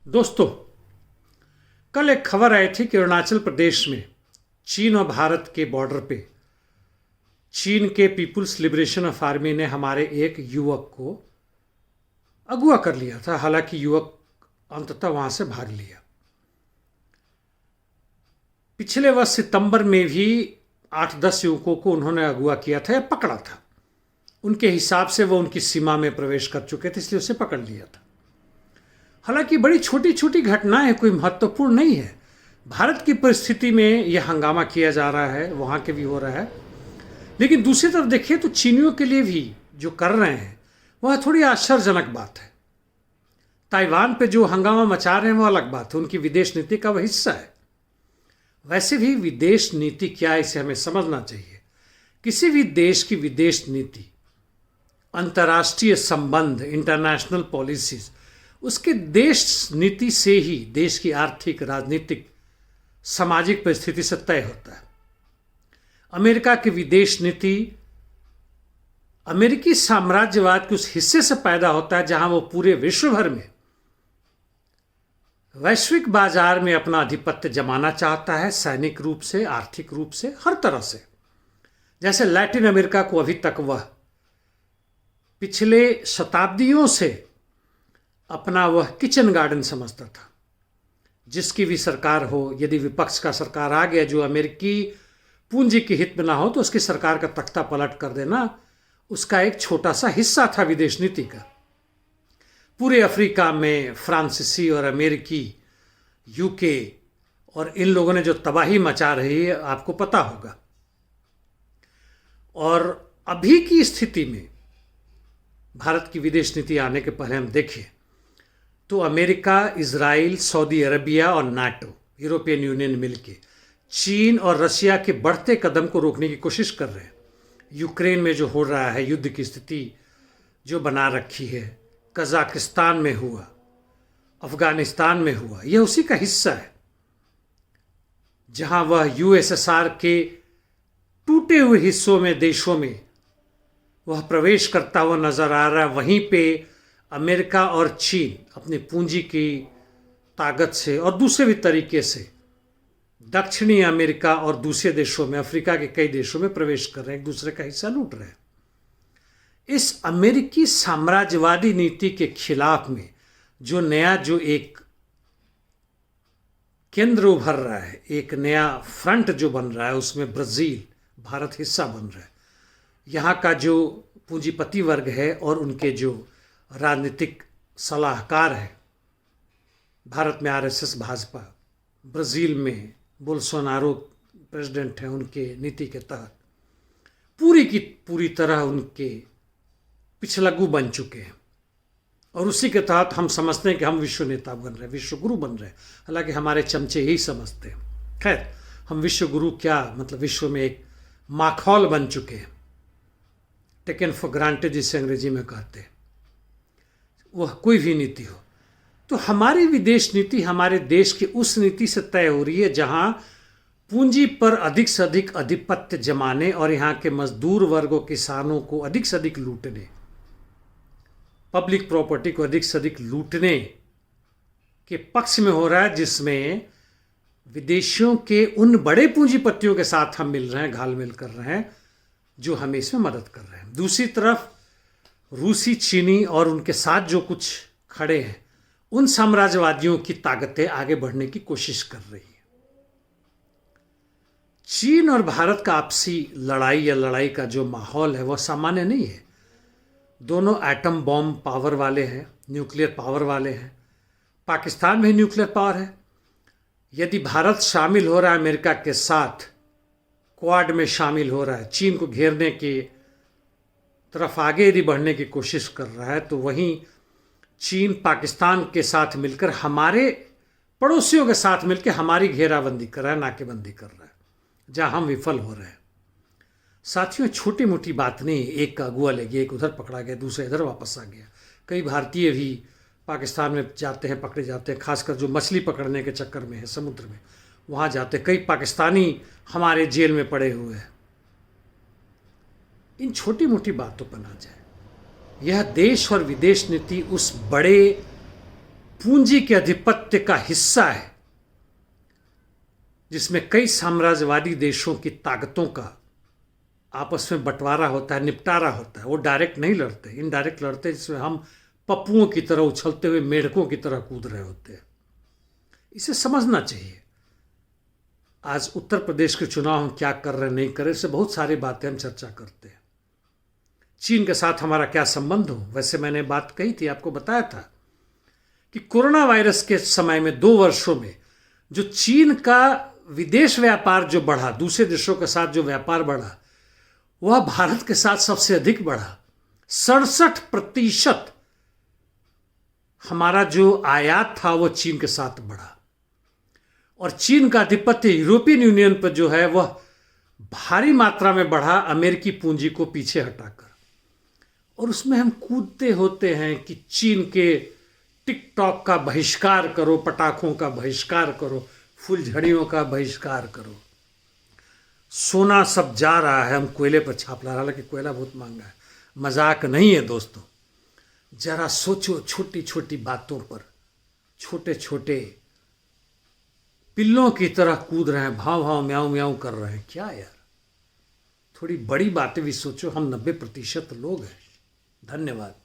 दोस्तों, कल एक खबर आई थी कि अरुणाचल प्रदेश में चीन और भारत के बॉर्डर पे चीन के पीपुल्स लिबरेशन ऑफ आर्मी ने हमारे एक युवक को अगवा कर लिया था। हालांकि युवक अंततः वहां से भाग लिया। पिछले वर्ष सितंबर में भी 8-10 युवकों को उन्होंने अगवा किया था या पकड़ा था। उनके हिसाब से वो उनकी सीमा में प्रवेश कर चुके थे, इसलिए उसे पकड़ लिया था। हालांकि बड़ी छोटी छोटी घटनाएं, कोई महत्वपूर्ण नहीं है। भारत की परिस्थिति में यह हंगामा किया जा रहा है, वहाँ के भी हो रहा है। लेकिन दूसरी तरफ देखिए तो चीनियों के लिए भी जो कर रहे हैं वह थोड़ी आश्चर्यजनक बात है। ताइवान पे जो हंगामा मचा रहे हैं वो अलग बात है, उनकी विदेश नीति का वह हिस्सा है। वैसे भी विदेश नीति क्या है इसे हमें समझना चाहिए। किसी भी देश की विदेश नीति, अंतर्राष्ट्रीय संबंध, इंटरनेशनल पॉलिसीज, उसके देश नीति से ही देश की आर्थिक, राजनीतिक, सामाजिक परिस्थिति से तय होता है। अमेरिका की विदेश नीति अमेरिकी साम्राज्यवाद के उस हिस्से से पैदा होता है जहां वो पूरे विश्व भर में वैश्विक बाजार में अपना आधिपत्य जमाना चाहता है, सैनिक रूप से, आर्थिक रूप से, हर तरह से। जैसे लैटिन अमेरिका को अभी तक वह पिछले शताब्दियों से अपना वह किचन गार्डन समझता था। जिसकी भी सरकार हो, यदि विपक्ष का सरकार आ गया जो अमेरिकी पूंजी के हित में ना हो तो उसकी सरकार का तख्ता पलट कर देना उसका एक छोटा सा हिस्सा था विदेश नीति का। पूरे अफ्रीका में फ्रांसीसी और अमेरिकी, यूके और इन लोगों ने जो तबाही मचा रही है आपको पता होगा। और अभी की स्थिति में भारत की विदेश नीति आने के पहले हम देखें तो अमेरिका, इजराइल, सऊदी अरबिया और नाटो, यूरोपियन यूनियन मिलके चीन और रशिया के बढ़ते कदम को रोकने की कोशिश कर रहे हैं। यूक्रेन में जो हो रहा है, युद्ध की स्थिति जो बना रखी है, कजाकिस्तान में हुआ, अफगानिस्तान में हुआ, यह उसी का हिस्सा है। जहां वह यूएसएसआर के टूटे हुए हिस्सों में, देशों में वह प्रवेश करता हुआ नजर आ रहा है। वहीं पे अमेरिका और चीन अपनी पूंजी की ताकत से और दूसरे भी तरीके से दक्षिणी अमेरिका और दूसरे देशों में, अफ्रीका के कई देशों में प्रवेश कर रहे हैं, एक दूसरे का हिस्सा लूट रहे हैं। इस अमेरिकी साम्राज्यवादी नीति के खिलाफ में जो एक केंद्र उभर रहा है, एक नया फ्रंट जो बन रहा है, उसमें ब्राजील, भारत हिस्सा बन रहा है। यहाँ का जो पूंजीपति वर्ग है और उनके जो राजनीतिक सलाहकार है, भारत में आरएसएस, भाजपा, ब्राज़ील में बोल्सोनारो प्रेसिडेंट हैं, उनके नीति के तहत पूरी की पूरी तरह उनके पिछलग्गू बन चुके हैं। और उसी के तहत हम समझते हैं कि हम विश्व नेता बन रहे हैं, विश्व गुरु बन रहे हैं। हालांकि हमारे चमचे यही समझते हैं। खैर, हम विश्व गुरु क्या, मतलब विश्व में एक माखौल बन चुके हैं, टेकन फॉर ग्रांटेड जिसे अंग्रेजी में कहते हैं। वह कोई भी नीति हो, तो हमारी विदेश नीति हमारे देश की उस नीति से तय हो रही है जहां पूंजी पर अधिक से अधिक आधिपत्य जमाने और यहाँ के मजदूर वर्गों, किसानों को अधिक से अधिक लूटने, पब्लिक प्रॉपर्टी को अधिक से अधिक लूटने के पक्ष में हो रहा है। जिसमें विदेशियों के उन बड़े पूंजीपतियों के साथ हम मिल रहे हैं, घालमेल कर रहे हैं, जो हमें इसमें मदद कर रहे हैं। दूसरी तरफ रूसी, चीनी और उनके साथ जो कुछ खड़े हैं, उन साम्राज्यवादियों की ताकतें आगे बढ़ने की कोशिश कर रही है। चीन और भारत का आपसी लड़ाई या लड़ाई का जो माहौल है वह सामान्य नहीं है। दोनों एटम बॉम्ब पावर वाले हैं, न्यूक्लियर पावर वाले हैं। पाकिस्तान में न्यूक्लियर पावर है। यदि भारत शामिल हो रहा है अमेरिका के साथ, क्वाड में शामिल हो रहा है, चीन को घेरने की तरफ आगे यदि बढ़ने की कोशिश कर रहा है, तो वहीं चीन पाकिस्तान के साथ मिलकर हमारे पड़ोसियों के साथ मिलकर हमारी घेराबंदी कर रहा है, नाकेबंदी कर रहा है, जहां हम विफल हो रहे हैं। साथियों, छोटी मोटी बात नहीं, एक का अगुआ ले गया, एक उधर पकड़ा गया, दूसरा इधर वापस आ गया। कई भारतीय भी पाकिस्तान में जाते हैं, पकड़े जाते हैं, खासकर जो मछली पकड़ने के चक्कर में है समुद्र में, वहाँ जाते। कई पाकिस्तानी हमारे जेल में पड़े हुए हैं। इन छोटी मोटी बातों पर ना जाए। यह देश और विदेश नीति उस बड़े पूंजी के आधिपत्य का हिस्सा है, जिसमें कई साम्राज्यवादी देशों की ताकतों का आपस में बंटवारा होता है, निपटारा होता है। वो डायरेक्ट नहीं लड़ते, इनडायरेक्ट लड़ते, जिसमें हम पप्पुओं की तरह उछलते हुए मेढकों की तरह कूद रहे होते हैं। इसे समझना चाहिए। आज उत्तर प्रदेश के चुनाव हम क्या कर रहे नहीं कर रहे, इससे बहुत सारी बातें हम चर्चा करते हैं। चीन के साथ हमारा क्या संबंध हो, वैसे मैंने बात कही थी, आपको बताया था कि कोरोना वायरस के समय में 2 वर्षों में जो चीन का विदेश व्यापार जो बढ़ा, दूसरे देशों के साथ जो व्यापार बढ़ा, वह भारत के साथ सबसे अधिक बढ़ा। 67% हमारा जो आयात था वो चीन के साथ बढ़ा। और चीन का आधिपत्य यूरोपियन यूनियन पर जो है वह भारी मात्रा में बढ़ा, अमेरिकी पूंजी को पीछे हटाकर। और उसमें हम कूदते होते हैं कि चीन के टिकटॉक का बहिष्कार करो, पटाखों का बहिष्कार करो, फुलझड़ियों का बहिष्कार करो। सोना सब जा रहा है, हम कोयले पर छाप ला रहे हैं, हालांकि कोयला बहुत महंगा है। मजाक नहीं है दोस्तों। जरा सोचो, छोटी छोटी बातों पर छोटे छोटे पिल्लों की तरह कूद रहे हैं, भाव भाव म्याऊं म्याऊं कर रहे हैं। क्या यार, थोड़ी बड़ी बातें भी सोचो। हम 90% लोग हैं। धन्यवाद।